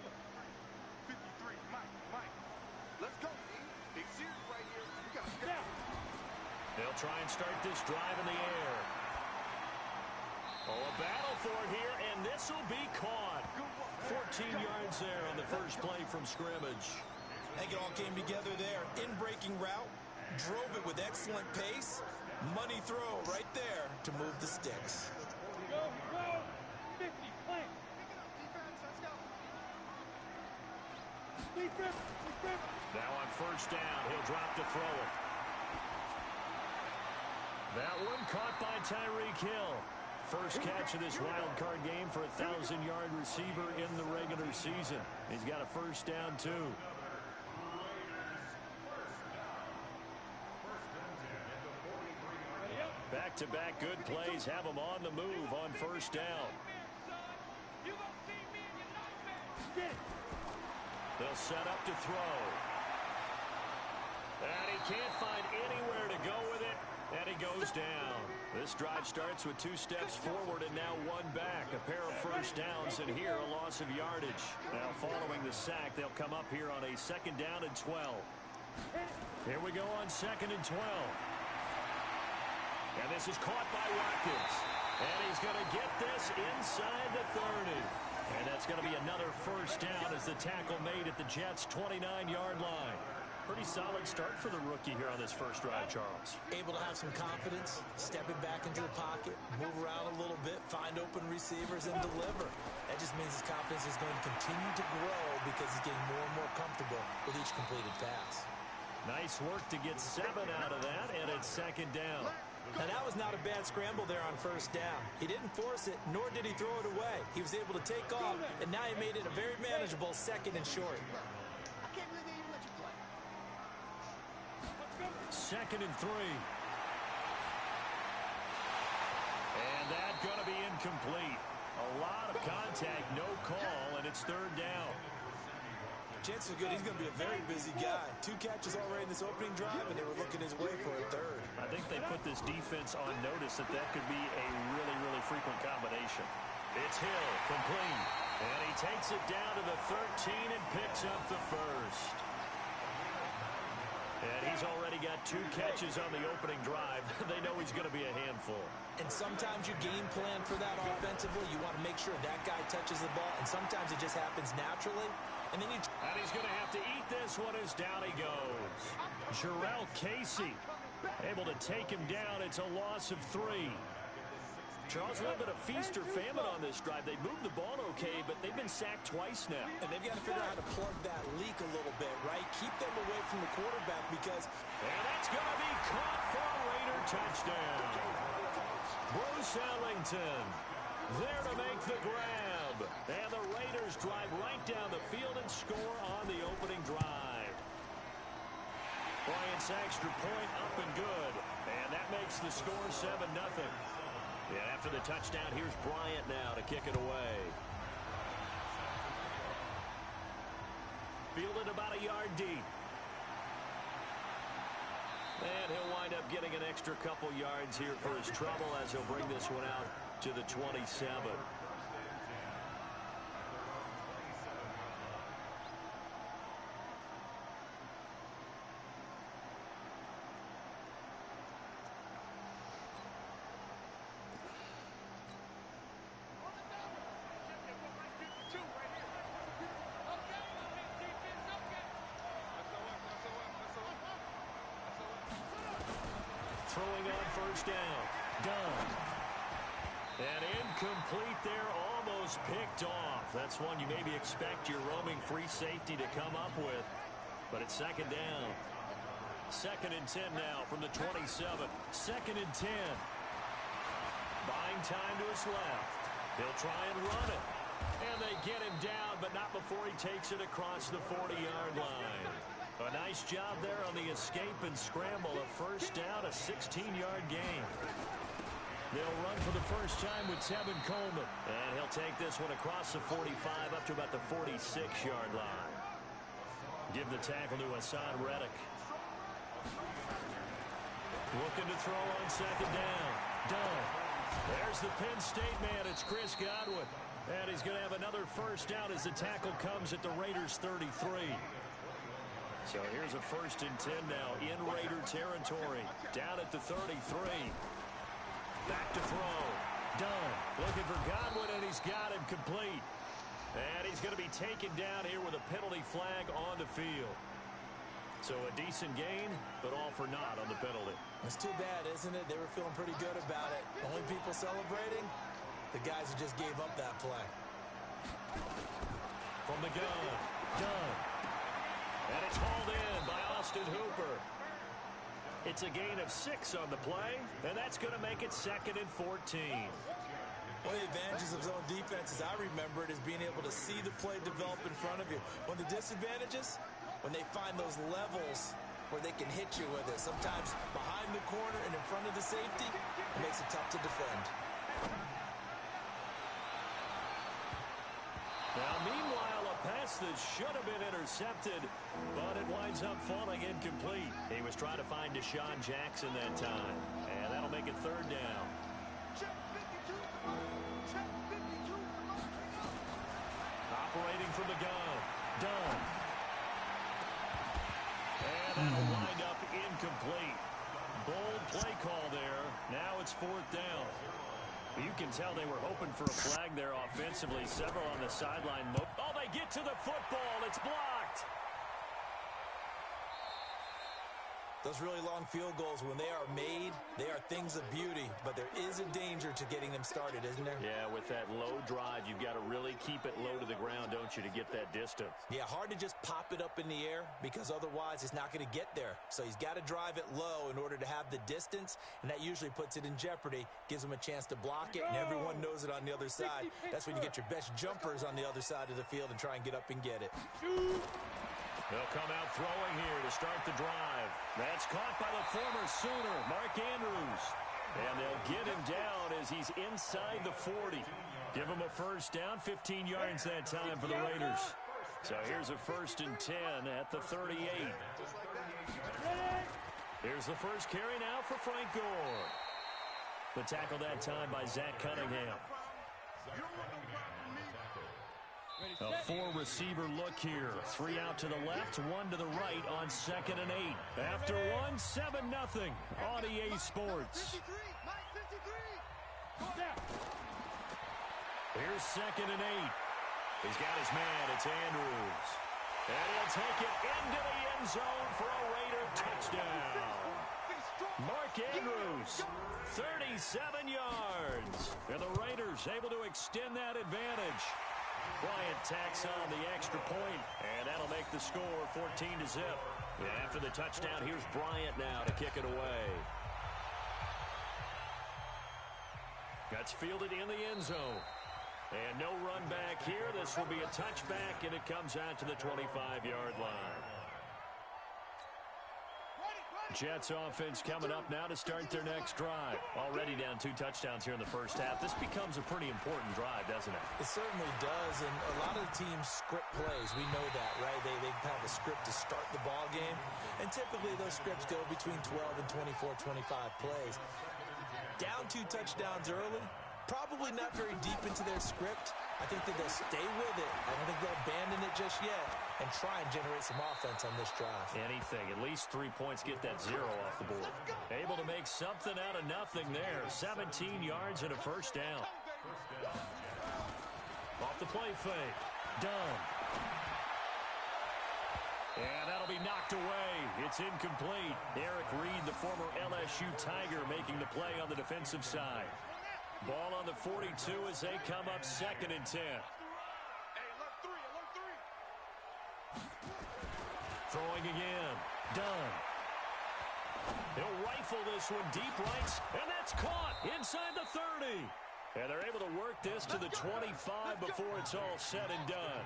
53, Mike. Let's go, team. Big series right here. We got to go. They'll try and start this drive in the air. Oh, a battle for it here, and this will be caught. 14 yards there on the first play from scrimmage. I think it all came together there. In-breaking route, drove it with excellent pace. Money throw right there to move the sticks. Go. 50, plant. Now on first down, he'll drop to throw it. That one caught by Tyreek Hill. First catch of this wild card game for a 1,000-yard receiver in the regular season. He's got a first down, too. Back-to-back good plays have him on the move on first down. They'll set up to throw. And he can't find anywhere to go with it. And he goes down. This drive starts with 2 steps forward and now 1 back. A pair of first downs, and here a loss of yardage. Now following the sack, they'll come up here on a 2nd down and 12. Here we go on 2nd and 12. And this is caught by Watkins. And he's going to get this inside the 30. And that's going to be another first down as the tackle made at the Jets' 29-yard line. Pretty solid start for the rookie here on this first drive, Charles. Able to have some confidence, stepping back into the pocket, move around a little bit, find open receivers, and deliver. That just means his confidence is going to continue to grow because he's getting more and more comfortable with each completed pass. Nice work to get 7 out of that, and it's 2nd down. Now, that was not a bad scramble there on first down. He didn't force it, nor did he throw it away. He was able to take off, and now he made it a very manageable 2nd and short. I can't believe they even let you play. 2nd and 3. And that's going to be incomplete. A lot of contact, no call, and it's 3rd down. Chances are good he's going to be a very busy guy. 2 catches already in this opening drive, and they were looking his way for a 3rd. I think they put this defense on notice that could be a really, really frequent combination. It's Hill, complete. And he takes it down to the 13 and picks up the first. And he's already got 2 catches on the opening drive. They know he's going to be a handful. And sometimes you game plan for that offensively. You want to make sure that guy touches the ball, and sometimes it just happens naturally. And then and he's going to have to eat this one as down he goes. Jarrell Casey able to take him down. It's a loss of 3. Charles, a little bit of feast or famine on this drive. They moved the ball okay, but they've been sacked twice now. And they've got to figure out how to plug that leak a little bit, right? Keep them away from the quarterback because... And that's going to be caught for a Raider touchdown. Bruce Ellington there to make the grab. And the Raiders drive right down the field and score on the opening drive. Bryant's extra point up and good. And that makes the score 7-0. Yeah, after the touchdown, here's Bryant now to kick it away. Fielded about a yard deep. And he'll wind up getting an extra couple yards here for his trouble as he'll bring this one out to the 27. Throwing on first down. Done. And incomplete there, almost picked off. That's one you maybe expect your roaming free safety to come up with. But it's 2nd down. 2nd and 10 now from the 27. 2nd and 10. Buying time to his left. He'll try and run it. And they get him down, but not before he takes it across the 40-yard line. A nice job there on the escape and scramble. A first down, a 16-yard gain. They'll run for the first time with Tevin Coleman. And he'll take this one across the 45 up to about the 46-yard line. Give the tackle to Hassan Reddick. Looking to throw on 2nd down. Done. There's the Penn State man. It's Chris Godwin. And he's going to have another first down as the tackle comes at the Raiders' 33. So here's a 1st and 10 now in Raider territory. Down at the 33. Back to throw. Done. Looking for Godwin, and he's got him complete. And he's going to be taken down here with a penalty flag on the field. So a decent gain, but all for naught on the penalty. It's too bad, isn't it? They were feeling pretty good about it. The only people celebrating, the guys who just gave up that play. From the gun, done. And it's hauled in by Austin Hooper. It's a gain of 6 on the play, and that's going to make it 2nd and 14. One of the advantages of zone defense, as I remember it, is being able to see the play develop in front of you. One of the disadvantages, when they find those levels where they can hit you with it. Sometimes behind the corner and in front of the safety, it makes it tough to defend. Now, meanwhile, a pass that should have been intercepted, but it winds up falling incomplete. He was trying to find Deshaun Jackson that time, and that'll make it 3rd down. Operating from the gun. Done. And that'll wind up incomplete. Bold play call there. Now it's 4th down. You can tell they were hoping for a flag there offensively. Several on the sideline. Oh, they get to the football. It's blocked. Those really long field goals, when they are made, they are things of beauty, but there is a danger to getting them started, isn't there? Yeah, with that low drive, you've got to really keep it low to the ground, don't you, to get that distance? Yeah, hard to just pop it up in the air because otherwise it's not going to get there. So he's got to drive it low in order to have the distance, and that usually puts it in jeopardy, gives him a chance to block it, and everyone knows it on the other side. That's when you get your best jumpers on the other side of the field and try and get up and get it. They'll come out throwing here to start the drive. That's caught by the former Sooner, Mark Andrews. And they'll get him down as he's inside the 40. Give him a first down, 15 yards that time for the Raiders. So here's a 1st and 10 at the 38. Here's the first carry now for Frank Gore. The tackle that time by Zach Cunningham. A 4-receiver look here. 3 out to the left, 1 to the right on 2nd and 8. After 1, 7-0 on EA Sports. Here's 2nd and 8. He's got his man. It's Andrews. And he'll take it into the end zone for a Raider touchdown. Mark Andrews, 37 yards. And the Raiders able to extend that advantage. Bryant tacks on the extra point, and that'll make the score 14-0. After the touchdown, here's Bryant now to kick it away. That's fielded in the end zone. And no run back here. This will be a touchback, and it comes out to the 25-yard line. Jets offense coming up now to start their next drive. Already down 2 touchdowns here in the first half. This becomes a pretty important drive, doesn't it? It certainly does, and a lot of the teams script plays. We know that, right? They have a script to start the ball game, and typically those scripts go between 12 and 24, 25 plays. Down 2 touchdowns early, probably not very deep into their script. I think that they'll stay with it. I don't think they'll abandon it just yet and try and generate some offense on this drive. Anything. At least 3 points, get that 0 off the board. Able to make something out of nothing there. 17 yards and a first down. Off the play fake. Done. And that'll be knocked away. It's incomplete. Eric Reed, the former LSU Tiger, making the play on the defensive side. Ball on the 42 as they come up 2nd and 10. Throwing again. Done. He'll rifle this one deep right, and that's caught inside the 30. And they're able to work this to the 25 before it's all said and done.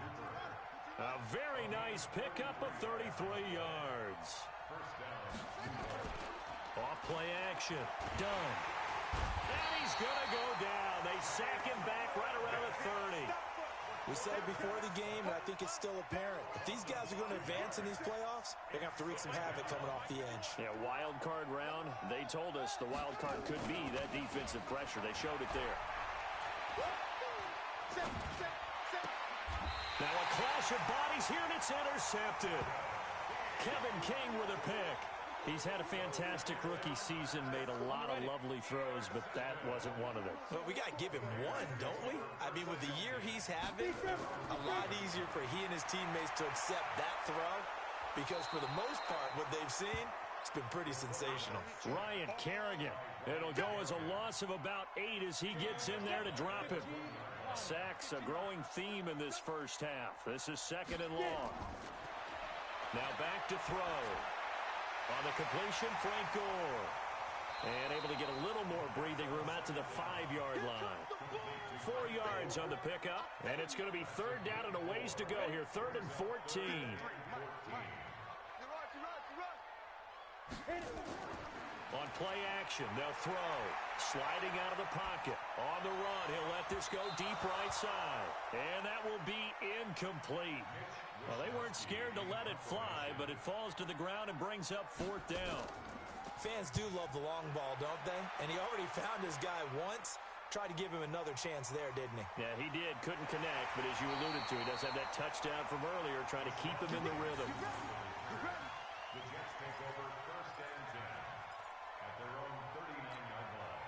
A very nice pickup of 33 yards. Off play action. Done. And he's going to go down. They sack him back right around the 30. We said it before the game, and I think it's still apparent. If these guys are going to advance in these playoffs, they're going to have to wreak some havoc coming off the edge. Yeah, wild card round. They told us the wild card could be that defensive pressure. They showed it there. Now a clash of bodies here, and it's intercepted. Kevin King with a pick. He's had a fantastic rookie season, made a lot of lovely throws, but that wasn't one of them. Well, we got to give him one, don't we? I mean, with the year he's having, a lot easier for he and his teammates to accept that throw, because for the most part, what they've seen, it's been pretty sensational. Ryan Kerrigan. It'll go as a loss of about 8 as he gets in there to drop him. Sacks, a growing theme in this first half. This is 2nd and long. Now back to throw. On the completion, Frank Gore. And able to get a little more breathing room out to the 5-yard line. 4 yards on the pickup, and it's going to be 3rd down and a ways to go here. 3rd and 14. On play action, they'll throw. Sliding out of the pocket. On the run, he'll let this go deep right side. And that will be incomplete. Well, they weren't scared to let it fly, but it falls to the ground and brings up 4th down. Fans do love the long ball, don't they? And he already found his guy once. Tried to give him another chance there, didn't he? Yeah, he did. Couldn't connect, but as you alluded to, he does have that touchdown from earlier, trying to keep him in the rhythm. The Jets take over 1st and 10 at their own 39-yard line.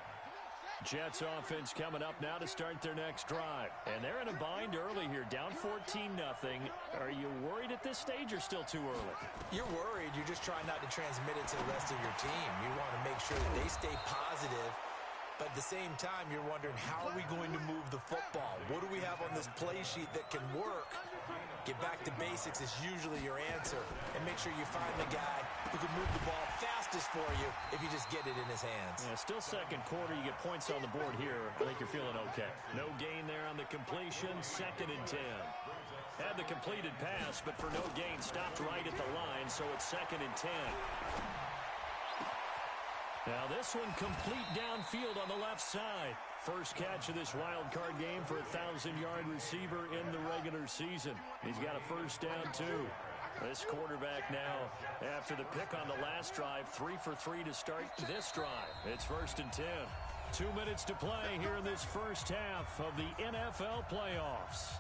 Jets offense coming up now to start their next drive. And they're in a bind early here, down 14-0. Are you worried at this stage or still too early? You're worried. You're just trying not to transmit it to the rest of your team. You want to make sure that they stay positive. But at the same time, you're wondering, how are we going to move the football? What do we have on this play sheet that can work? Get back to basics is usually your answer. And make sure you find the guy who can move the ball fastest for you if you just get it in his hands. Yeah, still 2nd quarter. You get points on the board here. I think you're feeling okay. No gain there on the completion. 2nd and 10. Had the completed pass, but for no gain, stopped right at the line, so it's 2nd and 10. Now this one complete downfield on the left side. First catch of this wild card game for a 1,000-yard receiver in the regular season. He's got a 1st down, too. This quarterback now, after the pick on the last drive, 3 for 3 to start this drive. It's 1st and 10. 2 minutes to play here in this first half of the NFL playoffs.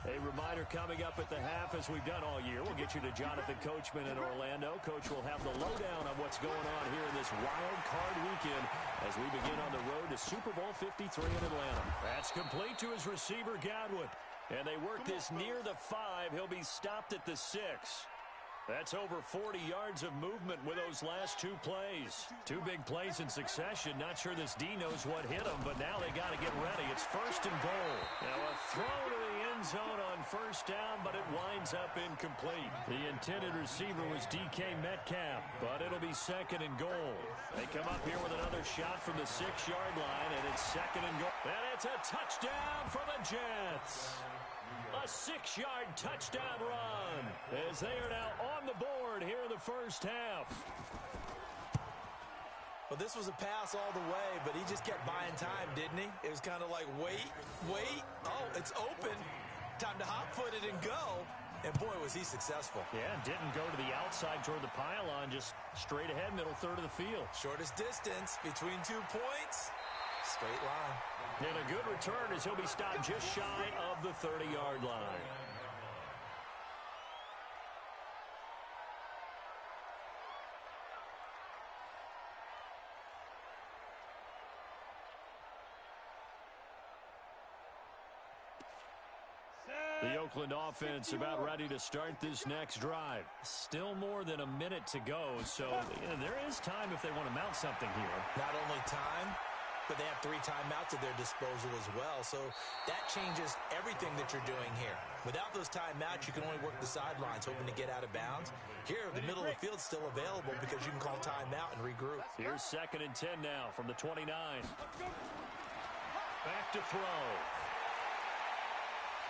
A reminder coming up at the half, as we've done all year. We'll get you to Jonathan Coachman in Orlando. Coach will have the lowdown on what's going on here in this wild card weekend as we begin on the road to Super Bowl 53 in Atlanta. That's complete to his receiver, Godwin. And they work this near the 5. He'll be stopped at the 6. That's over 40 yards of movement with those last 2 plays. 2 big plays in succession. Not sure this D knows what hit him, but now they got to get ready. It's 1st and goal. Now a throw to the end zone on 1st down, but it winds up incomplete. The intended receiver was DK Metcalf, but it'll be 2nd and goal. They come up here with another shot from the 6-yard line, and it's 2nd and goal. And it's a touchdown for the Jets. A 6-yard touchdown run as they are now on the board here in the first half. Well, this was a pass all the way, but he just kept buying time, didn't he? It was kind of like, wait. Oh, it's open. Time to hot-foot it and go. And, boy, was he successful. Yeah, didn't go to the outside toward the pylon, just straight ahead, middle third of the field. Shortest distance between 2 points. Straight line. And a good return as he'll be stopped just shy of the 30-yard line. The Oakland offense about ready to start this next drive. Still more than a minute to go, so there is time if they want to mount something here. Not only time, but they have 3 timeouts at their disposal as well, so that changes everything that you're doing here. Without those timeouts, you can only work the sidelines, hoping to get out of bounds. Here, the middle of the field's still available because you can call timeout and regroup. Here's 2nd and 10 now from the 29. Back to throw.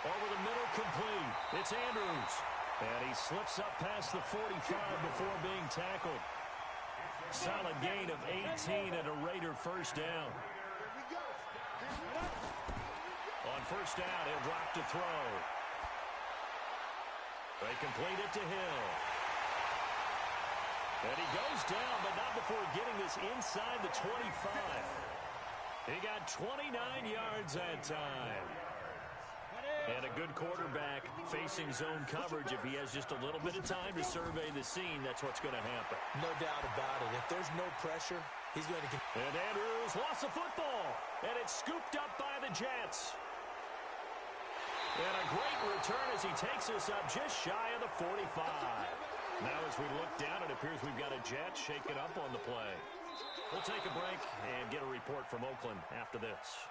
Over the middle, complete. It's Andrews. And he slips up past the 45 before being tackled. Solid gain of 18 and a Raider 1st down. On first down. He'll drop to throw. They complete it to Hill. And he goes down, but not before getting this inside the 25. He got 29 yards that time. And a good quarterback facing zone coverage. If he has just a little bit of time to survey the scene, that's what's going to happen. No doubt about it. If there's no pressure, he's going to... And Andrews lost the football. And it's scooped up by the Jets. And a great return as he takes us up just shy of the 45. Now as we look down, it appears we've got a Jet shaking up on the play. We'll take a break and get a report from Oakland after this.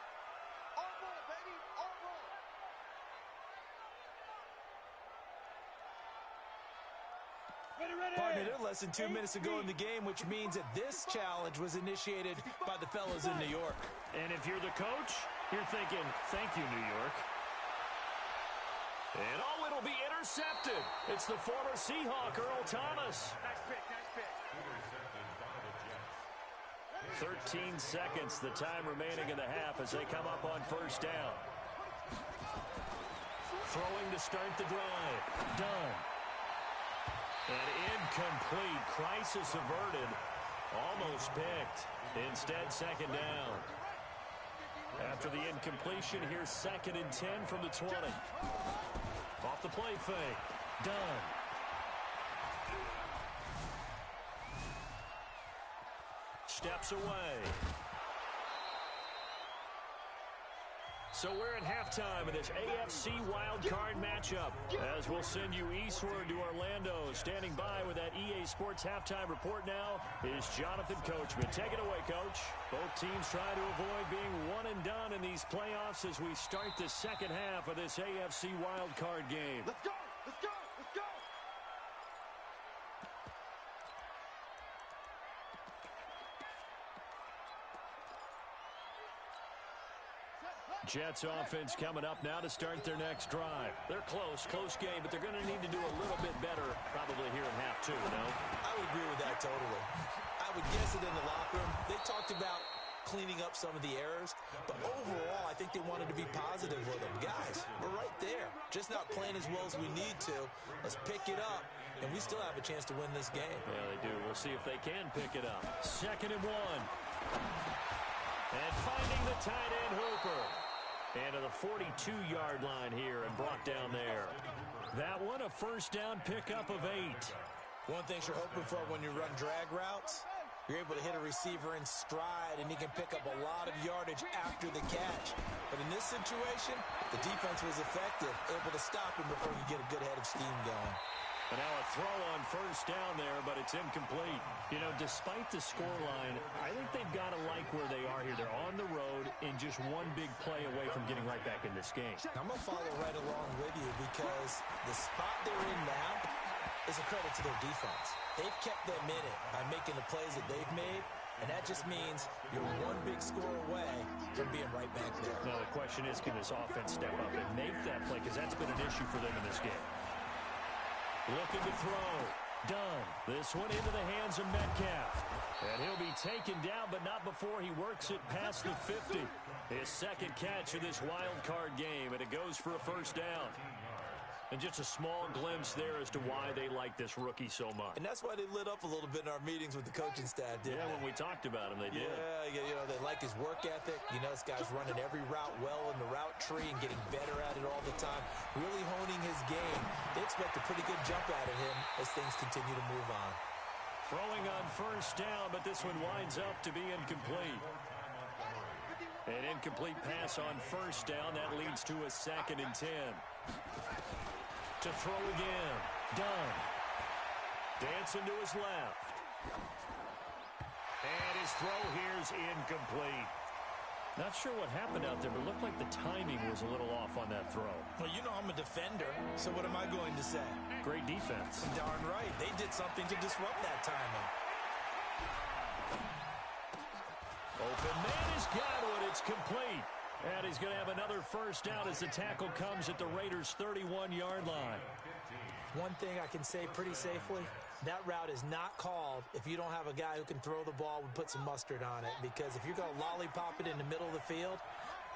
Pardon me, they're less than 2 minutes ago in the game, which means that this challenge was initiated by the fellas in New York. And if you're the coach, you're thinking, thank you, New York. And oh, it'll be intercepted. It's the former Seahawk, Earl Thomas. Nice pick, nice pick. 13 seconds, the time remaining in the half as they come up on first down. Throwing to start the drive. Done. And incomplete. Crisis averted. Almost picked. Instead, second down. After the incompletion, here's 2nd and 10 from the 20. Off the play fake. Done. Steps away. So we're at halftime of this AFC Wildcard matchup. As we'll send you eastward to Orlando. Standing by with that EA Sports halftime report now is Jonathan Coachman. Take it away, Coach. Both teams trying to avoid being one and done in these playoffs as we start the second half of this AFC Wildcard game. Let's go, let's go, let's go. Jets offense coming up now to start their next drive. They're close game, but they're going to need to do a little bit better probably here in half two, no? I would agree with that totally. I would guess it in the locker room. They talked about cleaning up some of the errors, but overall, I think they wanted to be positive with them. Guys, we're right there. Just not playing as well as we need to. Let's pick it up, and we still have a chance to win this game. Yeah, they do. We'll see if they can pick it up. 2nd and 1. And finding the tight end Hooper. And to the 42-yard line here and brought down there. That one, a first down pickup of 8. One thing you're hoping for when you run drag routes, you're able to hit a receiver in stride, and he can pick up a lot of yardage after the catch. But in this situation, the defense was effective, able to stop him before you get a good head of steam going. And now a throw on first down there, but it's incomplete. You know, despite the scoreline, I think they've got to like where they are here. They're on the road and just one big play away from getting right back in this game. I'm going to follow right along with you because the spot they're in now is a credit to their defense. They've kept them in it by making the plays that they've made, and that just means you're one big score away from being right back there. Now, the question is, can this offense step up and make that play? Because that's been an issue for them in this game. Looking to throw. Done. This one into the hands of Metcalf. And he'll be taken down, but not before he works it past the 50. His second catch of this wild card game, and it goes for a first down. And just a small glimpse there as to why they like this rookie so much. And that's why they lit up a little bit in our meetings with the coaching staff, didn't they? When we talked about him, they did. Yeah, you know, they like his work ethic. You know, this guy's running every route well in the route tree and getting better at it all the time, really honing his game. They expect a pretty good jump out of him as things continue to move on. Throwing on first down, but this one winds up to be incomplete. An incomplete pass on first down. That leads to a 2nd and 10. To throw again. Done. Dancing to his left. And his throw here's incomplete. Not sure what happened out there, but it looked like the timing was a little off on that throw. Well, you know I'm a defender, so what am I going to say? Great defense. Darn right. They did something to disrupt that timing. Open man has got one. It's complete. And he's going to have another first down as the tackle comes at the Raiders' 31-yard line. One thing I can say pretty safely, that route is not called if you don't have a guy who can throw the ball and put some mustard on it. Because if you're going to lollipop it in the middle of the field,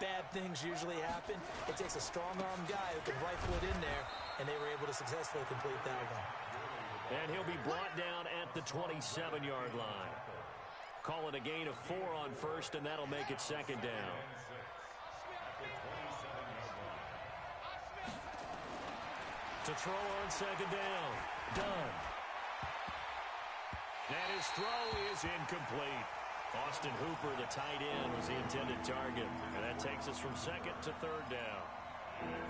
bad things usually happen. It takes a strong-arm guy who can rifle it in there, and they were able to successfully complete that one. And he'll be brought down at the 27-yard line. Call it a gain of 4 on first, and that'll make it second down. To throw on second down. Done. And his throw is incomplete. Austin Hooper, the tight end, was the intended target. And that takes us from second to third down.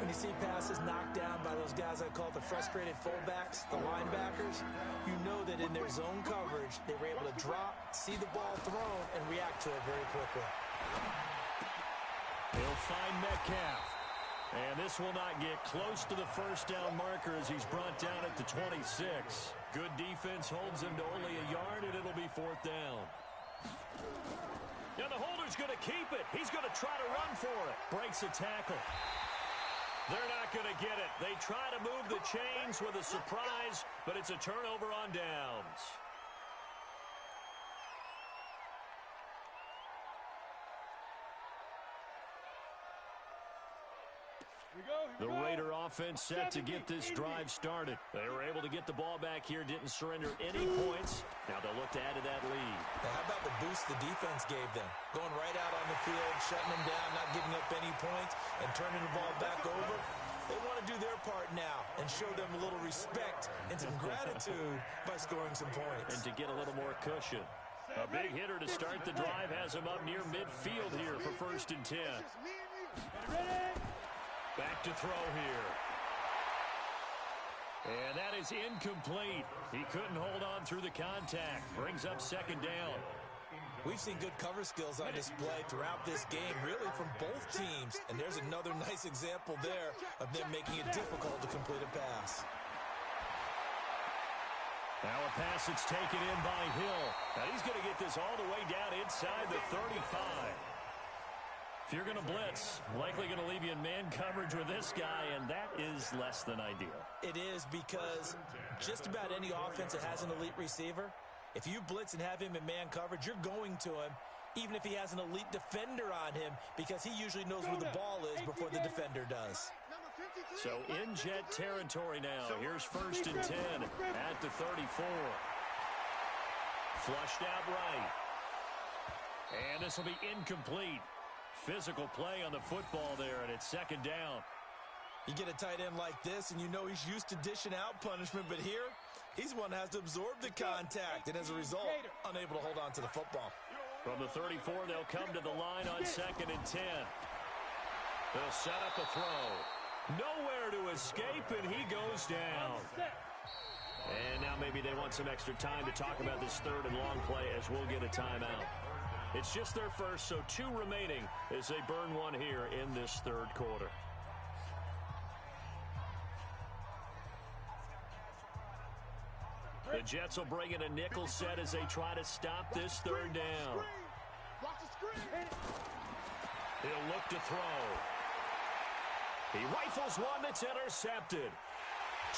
When you see passes knocked down by those guys I call the frustrated fullbacks, the linebackers, you know that in their zone coverage, they were able to drop, see the ball thrown, and react to it very quickly. He'll find Metcalf. And this will not get close to the first down marker as he's brought down at the 26. Good defense holds him to only a yard, and it'll be fourth down. And the holder's going to keep it. He's going to try to run for it. Breaks a tackle. They're not going to get it. They try to move the chains with a surprise, but it's a turnover on downs. The Raider offense set to get this drive started. They were able to get the ball back here, didn't surrender any points. Now they'll look to add to that lead. Now, how about the boost the defense gave them? Going right out on the field, shutting them down, not giving up any points, and turning the ball back over. They want to do their part now and show them a little respect and some gratitude by scoring some points. And to get a little more cushion. A big hitter to start the drive has him up near midfield here for 1st and 10. Back to throw here. And that is incomplete. He couldn't hold on through the contact. Brings up second down. We've seen good cover skills on display throughout this game, really from both teams. And there's another nice example there of them making it difficult to complete a pass. Now a pass that's taken in by Hill. Now he's going to get this all the way down inside the 35. If you're going to blitz, likely going to leave you in man coverage with this guy, and that is less than ideal. It is, because just about any offense that has an elite receiver, if you blitz and have him in man coverage, you're going to him, even if he has an elite defender on him, because he usually knows where the ball is before the defender does. So in jet territory now. Here's 1st and 10 at the 34. Flushed out right. And this will be incomplete. Physical play on the football there, and it's second down. You get a tight end like this, and you know he's used to dishing out punishment, but here, he's the one that has to absorb the contact, and as a result, unable to hold on to the football. From the 34, they'll come to the line on 2nd and 10. They'll set up a throw. Nowhere to escape, and he goes down. And now maybe they want some extra time to talk about this 3rd and long play as we'll get a timeout. It's just their first, so 2 remaining as they burn one here in this 3rd quarter. The Jets will bring in a nickel set as they try to stop this 3rd down. He'll look to throw. He rifles one that's intercepted.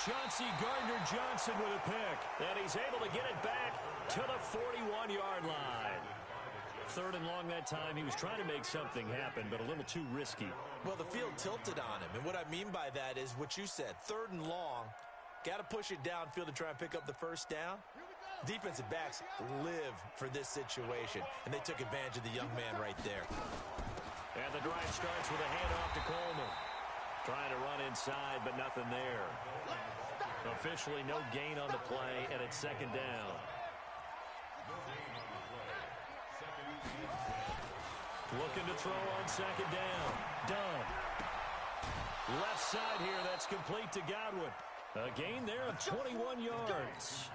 Chauncey Gardner-Johnson with a pick. And he's able to get it back to the 41-yard line. 3rd and long that time. He was trying to make something happen, but a little too risky. Well, the field tilted on him, and what I mean by that is what you said. 3rd and long, got to push it downfield to try and pick up the first down. Defensive backs live for this situation, and they took advantage of the young man right there. And the drive starts with a handoff to Coleman. Trying to run inside, but nothing there. Officially no gain on the play, and it's second down. Looking to throw on second down. Done. Left side here, that's complete to Godwin. A gain there of 21 yards.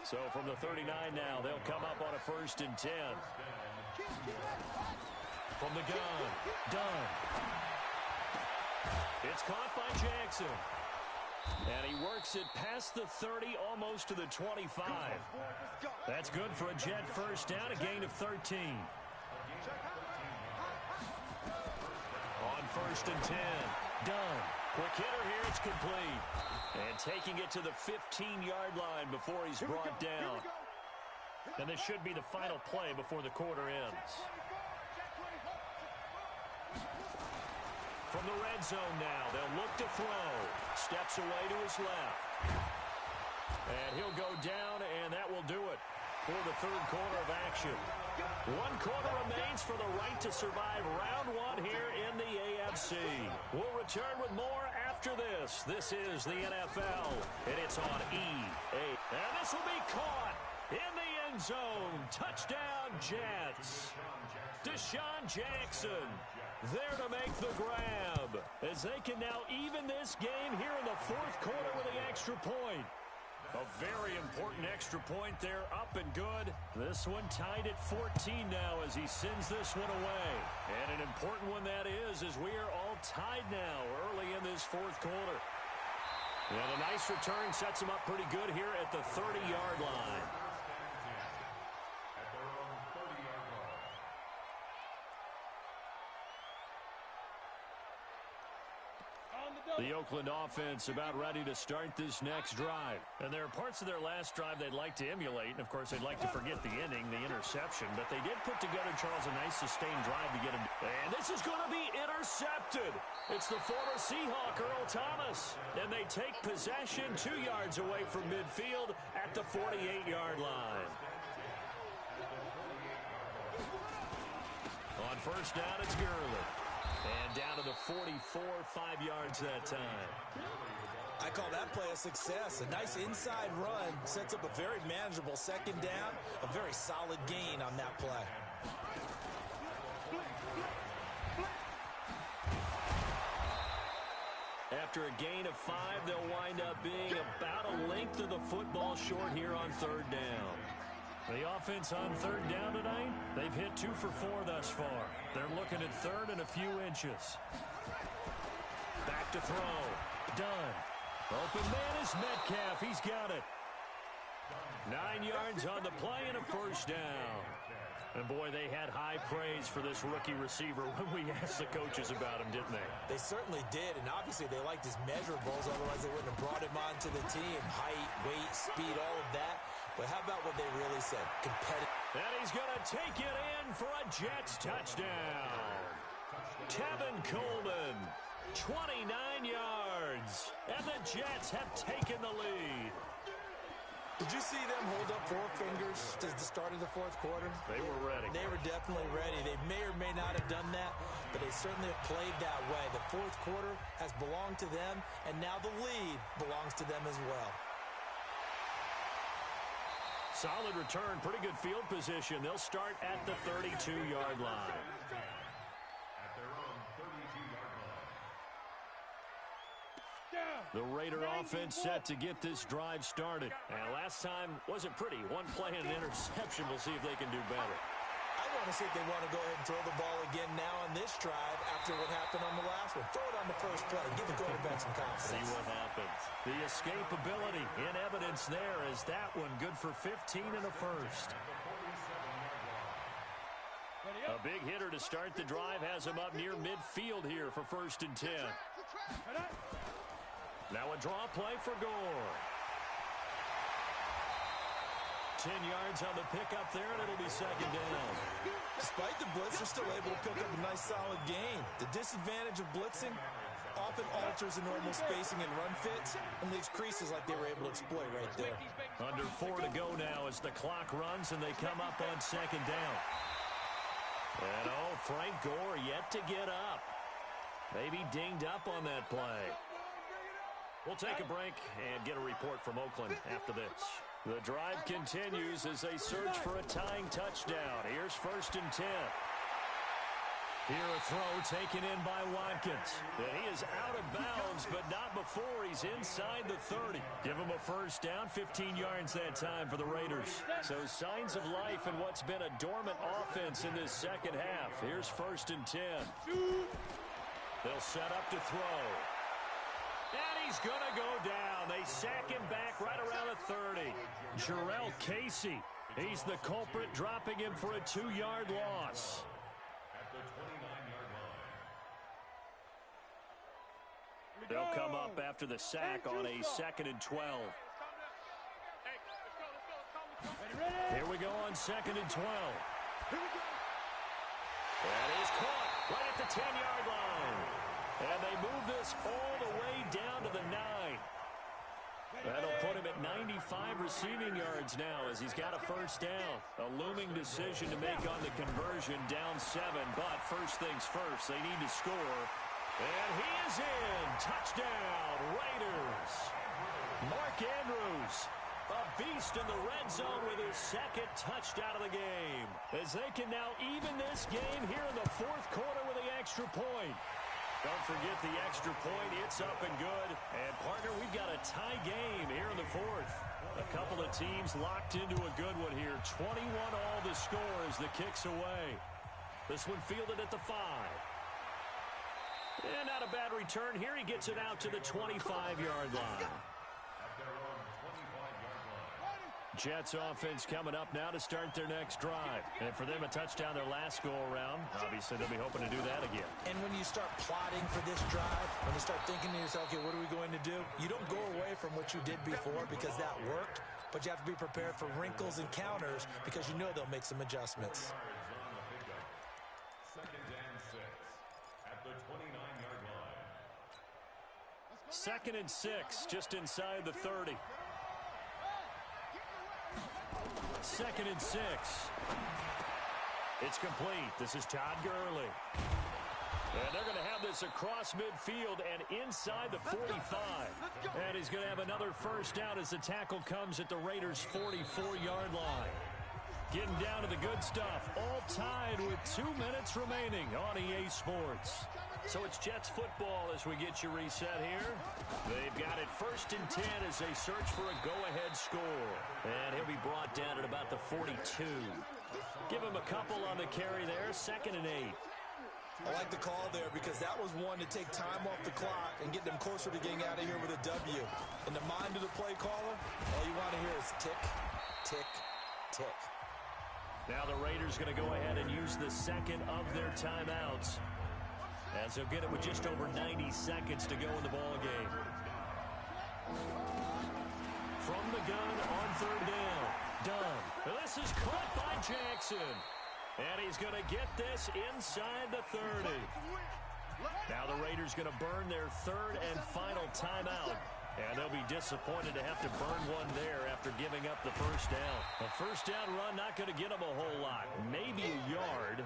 So from the 39 now, they'll come up on a 1st and 10. From the gun. Done. It's caught by Jackson. And he works it past the 30, almost to the 25. That's good for a Jet first down, a gain of 13. On 1st and 10. Done. Quick hitter here, it's complete. And taking it to the 15-yard line before he's brought down. And this should be the final play before the quarter ends. From the red zone now, they'll look to throw. Steps away to his left. And he'll go down, and that will do it for the third quarter of action. 1 quarter remains for the right to survive round one here in the AFC. We'll return with more after this. This is the NFL, and it's on EA. And this will be caught in the end zone. Touchdown, Jets. Deshaun Jackson there to make the grab, as they can now even this game here in the fourth quarter with the extra point. A very important extra point there, up and good. This one tied at 14 now as he sends this one away. And an important one that is, as we are all tied now early in this fourth quarter. And a nice return sets him up pretty good here at the 30-yard line. The Oakland offense about ready to start this next drive. And there are parts of their last drive they'd like to emulate. And, of course, they'd like to forget the ending, the interception. But they did put together, Charles, a nice sustained drive to get him. And this is going to be intercepted. It's the former Seahawk, Earl Thomas. And they take possession 2 yards away from midfield at the 48-yard line. On first down, it's Gurley. And down to the 44, 5 yards that time. I call that play a success. A nice inside run sets up a very manageable second down. A very solid gain on that play. After a gain of 5, they'll wind up being about a length of the football short here on third down. The offense on third down tonight, they've hit 2 for 4 thus far. They're looking at third and a few inches. Back to throw. Done. Open man is Metcalf. He's got it. 9 yards on the play and a first down. And, boy, they had high praise for this rookie receiver when we asked the coaches about him, didn't they? They certainly did, and obviously they liked his measurables. Otherwise, they wouldn't have brought him onto the team. Height, weight, speed, all of that. But how about what they really said? Competitive. And he's going to take it in for a Jets touchdown. Tevin Coleman, 29 yards. And the Jets have taken the lead. Did you see them hold up 4 fingers to the start of the fourth quarter? They were ready. They were definitely ready. They may or may not have done that, but they certainly have played that way. The fourth quarter has belonged to them, and now the lead belongs to them as well. Solid return, pretty good field position. They'll start at the 32-yard line. At their own 32-yard line. The Raider offense set to get this drive started. And last time wasn't pretty. 1 play and an interception. We'll see if they can do better. I want to see if they want to go ahead and throw the ball again now on this drive after what happened on the last one. Throw it on the first play. Give the quarterback some confidence. See what happens. The escapability in evidence there is that one good for 15 and a first. A big hitter to start the drive has him up near midfield here for 1st and 10. Now a draw play for Gore. 10 yards on the pickup there, and it'll be second down. Despite the blitz, they're still able to pick up a nice solid gain. The disadvantage of blitzing often alters the normal spacing and run fits and leaves creases like they were able to exploit right there. Under 4 to go now as the clock runs and they come up on second down. And Frank Gore yet to get up. Maybe dinged up on that play. We'll take a break and get a report from Oakland after this. The drive continues as they search for a tying touchdown. Here's 1st and 10. Here a throw taken in by Watkins. And he is out of bounds, but not before he's inside the 30. Give him a first down, 15 yards that time for the Raiders. So signs of life in what's been a dormant offense in this second half. Here's 1st and 10. They'll set up to throw. And he's going to go down. They sack him back right around the 30. Jarrell Casey. He's the culprit, dropping him for a 2-yard loss. At the 29-yard line. They'll come up after the sack on a 2nd and 12. Here we go on 2nd and 12. That is caught right at the 10-yard line. And pass all the way down to the 9. That'll put him at 95 receiving yards now as he's got a first down. A looming decision to make on the conversion, down 7. But first things first, they need to score. And he is in. Touchdown, Raiders. Mark Andrews, a beast in the red zone with his second touchdown of the game. As they can now even this game here in the fourth quarter with the extra point. Don't forget the extra point. It's up and good. And, partner, we've got a tie game here in the fourth. A couple of teams locked into a good one here. 21 all the score as the kick's away. This one fielded at the 5. And not a bad return here. He gets it out to the 25-yard line. Jets offense coming up now to start their next drive. And for them, a touchdown their last go-around. Obviously, they'll be hoping to do that again. And when you start plotting for this drive, when you start thinking to yourself, okay, what are we going to do? You don't go away from what you did before because that worked, but you have to be prepared for wrinkles and counters because you know they'll make some adjustments. Second and 6 at the 29-yard line. Second and 6, just inside the 30. Second and 6. It's complete. This is Todd Gurley. And they're going to have this across midfield and inside the 45. And he's going to have another first down as the tackle comes at the Raiders' 44-yard line. Getting down to the good stuff. All tied with 2 minutes remaining on EA Sports. So it's Jets football as we get you reset here. They've got it first and 10 as they search for a go-ahead score. And he'll be brought down at about the 42. Give him a couple on the carry there. Second and 8. I like the call there because that was one to take time off the clock and get them closer to getting out of here with a W. In the mind of the play caller, all you want to hear is tick, tick, tick. Now the Raiders going to go ahead and use the second of their timeouts, as they'll get it with just over 90 seconds to go in the ball game. From the gun on third down. Done. This is caught by Jackson. And he's going to get this inside the 30. Now the Raiders going to burn their third and final timeout. And they'll be disappointed to have to burn one there after giving up the first down. A first down run not going to get them a whole lot. Maybe a yard.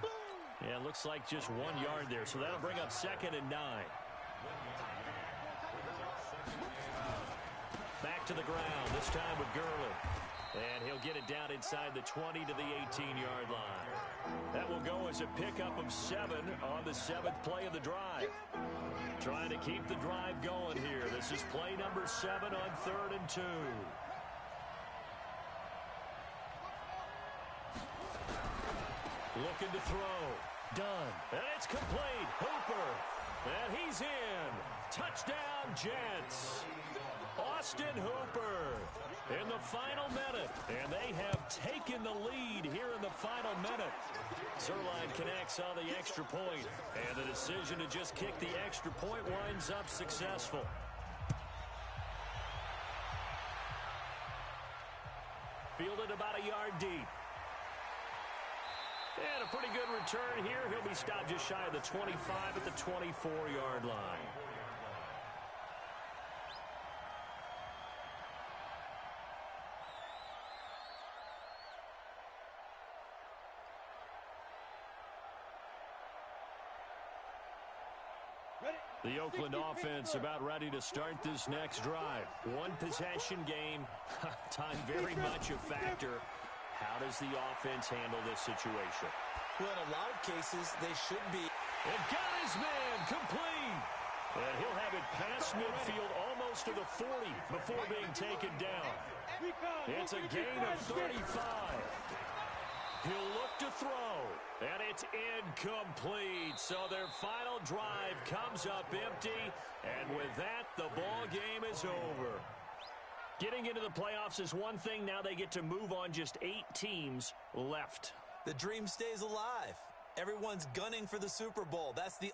Yeah, it looks like just 1 yard there. So that'll bring up second and 9. Back to the ground, this time with Gurley. And he'll get it down inside the 20 to the 18-yard line. That will go as a pickup of 7 on the 7th play of the drive. Trying to keep the drive going here. This is play number 7 on third and 2. Looking to throw. Done. And it's complete. Hooper. And he's in. Touchdown, Jets. Austin Hooper in the final minute. And they have taken the lead here in the final minute. Zerline connects on the extra point. And the decision to just kick the extra point winds up successful. Fielded about a yard deep. And a pretty good return here. He'll be stopped just shy of the 25 at the 24-yard line. The Oakland offense about ready to start this next drive. One possession game. Time very much a factor. How does the offense handle this situation? Well, in a lot of cases, they should be. And got his man complete. And he'll have it past midfield almost to the 40 before being taken down. It's a gain of 35. He'll look to throw, and it's incomplete. So their final drive comes up empty, and with that, the ball game is over. Getting into the playoffs is one thing. Now they get to move on. Just 8 teams left. The dream stays alive. Everyone's gunning for the Super Bowl. That's the